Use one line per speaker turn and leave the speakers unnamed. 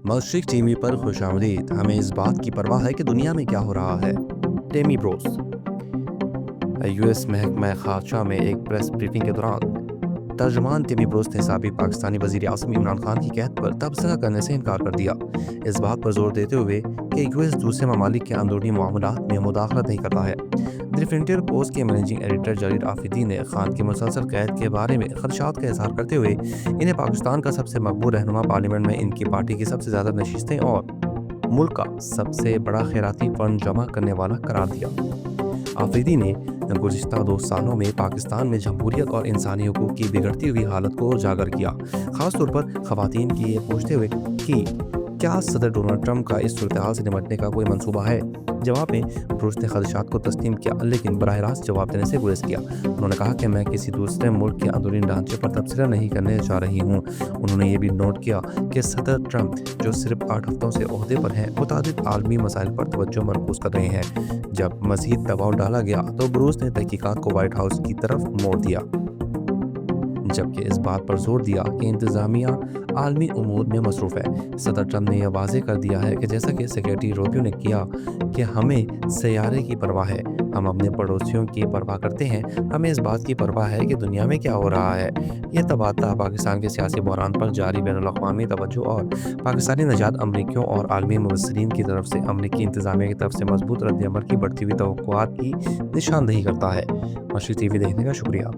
मशरिक TV पर खुशामदीद। हमें इस बात की परवाह है कि दुनिया में क्या हो रहा है। टेमी ब्रोस। यूएस महकमा खारजा में एक प्रेस ब्रीफिंग के दौरान तर्जुमान टेमी ब्रोस ने साबिक पाकिस्तानी वज़ीर आज़म इमरान खान की कहत पर तबसरा करने से इनकार कर दिया। इस बात पर जोर देते हुए कि यूएस दूसरे ममालिक के अंदरूनी मामलात में मुदाखलत नहीं करता है। द फ्रंटियर पोस्ट के मैनेजिंग एडिटर जलील आफरीदी ने खान की मुसलसल कैद के बारे में खदशात का इजहार करते हुए इन्हें पाकिस्तान का सबसे मकबूल रहनुमा, पार्लियामेंट में इनकी पार्टी की सबसे ज़्यादा नशिस्तें और मुल्क का सबसे बड़ा खैराती फंड जमा करने वाला करार दिया। आफरीदी ने गुज़िश्ता 2 सालों में पाकिस्तान में जमहूरियत और इंसानी हुकूक की बिगड़ती हुई हालत को उजागर किया, ख़ास तौर पर ख़वातीन की ये पूछते हुए कि क्या सदर डोनाल्ड ट्रंप का इस सूरत हाल से निपटने का कोई मंसूबा है। जवाब में ब्रूस ने खदशात को तस्लीम किया, लेकिन बराह रास्त जवाब देने से गुरेज किया। उन्होंने कहा कि मैं किसी दूसरे मुल्क के अंदरूनी ढांचे पर तबसरा नहीं करने जा रही हूँ। उन्होंने ये भी नोट किया कि सदर ट्रंप, जो सिर्फ 8 हफ्तों से ओहदे पर हैं, मुतादिद आलमी मसाइल पर तवज्जो मरकूज कर रहे हैं। जब मज़ीद दबाव डाला गया तो ब्रूस ने तहकीकात को व्हाइट हाउस की तरफ मोड़ दिया, जबकि इस बात पर जोर दिया कि इंतज़ामिया आलमी उमूर में मसरूफ़ है। सदर ट्रंप ने यह वाज़े कर दिया है कि जैसा कि सेक्रेटरी रूबियो ने किया कि हमें सैयारे की परवाह है, हम अपने पड़ोसियों की परवाह करते हैं, हमें इस बात की परवाह है कि दुनिया में क्या हो रहा है। यह तबादला पाकिस्तान के सियासी बहरान पर जारी बैनुल-अक़वामी तवज्जो और पाकिस्तानी नजात अमरीकियों और आलमी मुबस्सिरीन की तरफ से अमरीकी इंतज़ामिया की तरफ से मजबूत रद्द-ए-अमल की बढ़ती हुई तवक्कुआत की निशानदही करता है। मशरिक टीवी देखने का शुक्रिया।